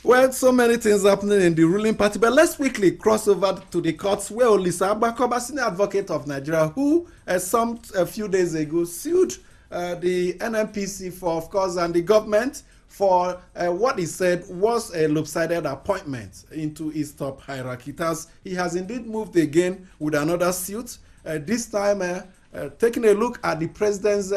Well, so many things happening in the ruling party, but let's quickly cross over to the courts where Olisa, Ogbakoba, senior advocate of Nigeria, who a few days ago sued the NNPC for, of course, and the government for what he said was a lopsided appointment into his top hierarchy. He has indeed moved again with another suit, this time taking a look at the president's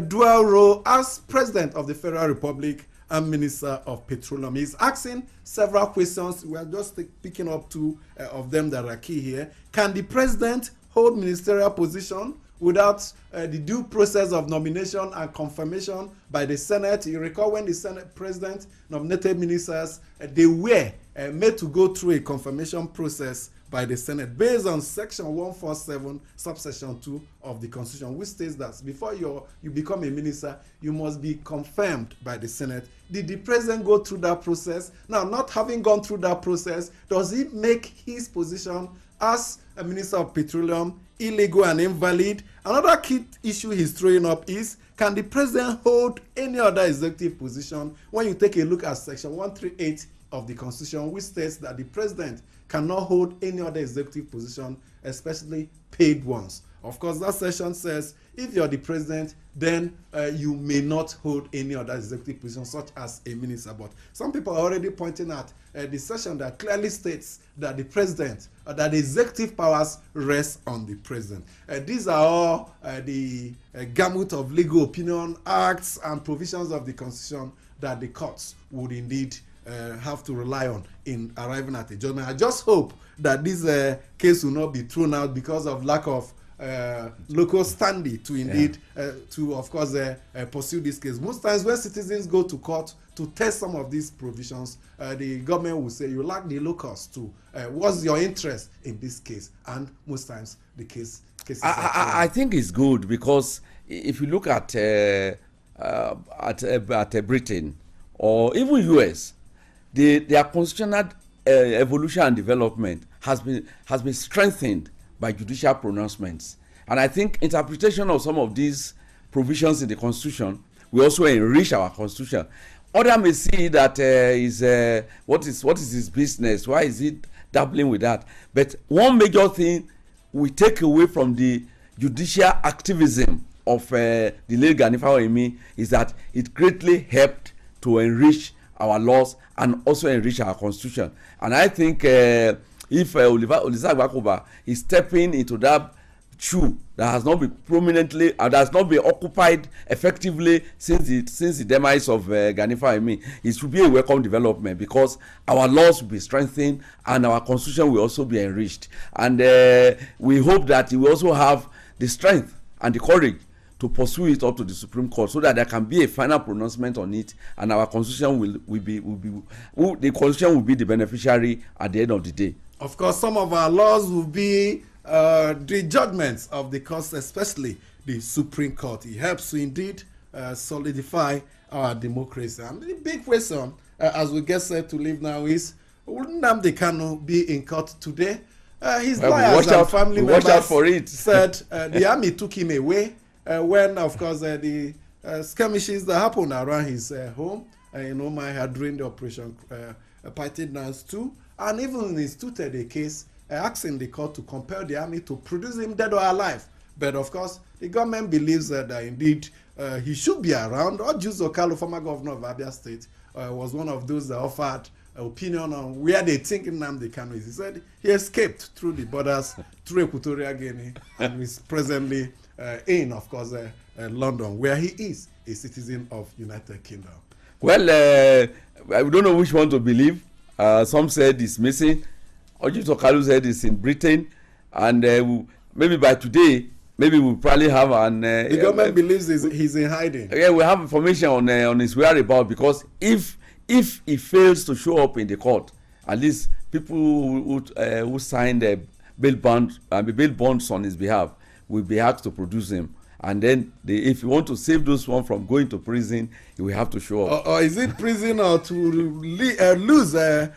dual role as president of the Federal Republic and Minister of Petroleum. He's asking several questions. We are just picking up two of them that are key here. Can the president hold ministerial position without the due process of nomination and confirmation by the Senate? You recall when the Senate president nominated ministers, they were made to go through a confirmation process by the Senate based on section 147 subsection 2 of the Constitution, which states that before you become a minister, you must be confirmed by the Senate. Did the president go through that process? Now, not having gone through that process, does it make his position as a Minister of Petroleum illegal and invalid? Another key issue he's throwing up is, can the president hold any other executive position? When you take a look at section 138 of the Constitution, which states that the president cannot hold any other executive position, especially paid ones. Of course, that section says if you're the president, then you may not hold any other executive position, such as a minister. But some people are already pointing at the section that clearly states that the president, that the executive powers rest on the president. These are all the gamut of legal opinion, acts, and provisions of the Constitution that the courts would indeed have to rely on in arriving at a judgment. I just hope that this case will not be thrown out because of lack of local standing to indeed to, of course, pursue this case. Most times when citizens go to court to test some of these provisions, the government will say you lack the locus to what's your interest in this case, and most times the cases I think it's good, because if you look at Britain or even US, their constitutional evolution and development has been strengthened by judicial pronouncements, and I think interpretation of some of these provisions in the Constitution will also enrich our Constitution. Others may see that what is his business? Why is he dabbling with that? But one major thing we take away from the judicial activism of the late Gani Fawehinmi is that it greatly helped to enrich our laws and also enrich our Constitution. And I think if Olisa Ogbakoba is stepping into that shoe that has not been prominently that has not been occupied effectively since the demise of Gani Fawehinmi, it should be a welcome development, because our laws will be strengthened and our Constitution will also be enriched. And we hope that he will also have the strength and the courage to pursue it up to the Supreme Court, so that there can be a final pronouncement on it, and our Constitution will be the beneficiary at the end of the day. Of course, some of our laws will be the judgments of the courts, especially the Supreme Court. It helps to indeed solidify our democracy. And the big question, as we get set to leave now, is, will Nnamdi Kanu be in court today? His lawyers and family members said the army took him away when, of course, the skirmishes that happened around his home in Omagh during the Operation Python Dance 2, and even instituted a case asking the court to compel the army to produce him dead or alive. But of course, the government believes that indeed he should be around. Ojuzo Kalu, former governor of Abia State, was one of those that offered opinion on where they think Nnamdi Kanu is. He said he escaped through the borders, through Equatorial Guinea, and is presently in, of course, London, where he is a citizen of United Kingdom. Well, I don't know which one to believe. Some said he's missing. Ojuzo Kalu said he's in Britain, and maybe by today, maybe we'll probably have an. The government believes he's in hiding. Yeah, we have information on his whereabouts, because if he fails to show up in the court, at least people who signed bail bonds on his behalf will be asked to produce him. And then if you want to save those one from going to prison, you will have to show up. Or is it prison, or to lose the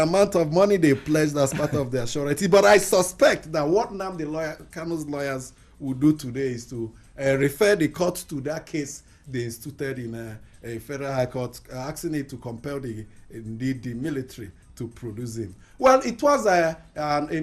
amount of money they pledged as part of their surety? But I suspect that what Kanu's lawyers will do today is to refer the court to that case they instituted in a federal high court, asking it to compel the indeed the military to produce him. Well, it was a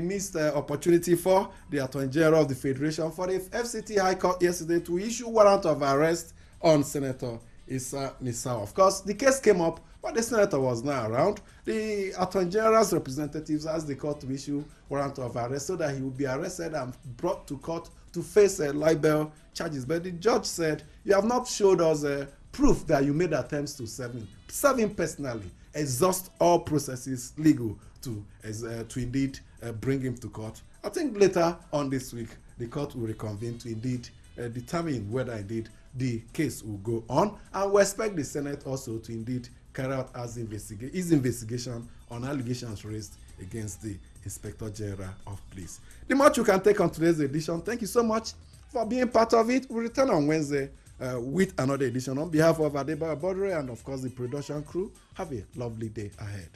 missed opportunity for the Attorney General of the Federation for the FCT High Court yesterday to issue warrant of arrest on Senator Issa Misau. Of course, the case came up, but the senator was not around. The Attorney General's representatives asked the court to issue warrant of arrest so that he would be arrested and brought to court to face libel charges. But the judge said, you have not showed us proof that you made attempts to serve him personally, exhaust all processes legal to indeed bring him to court. I think later on this week, the court will reconvene to indeed determine whether indeed the case will go on, and we expect the Senate also to indeed carry out his investigation on allegations raised against the Inspector General of Police. The much you can take on today's edition. Thank you so much for being part of it. We'll return on Wednesday with another edition. On behalf of Adebayo Bodre and of course the production crew, have a lovely day ahead.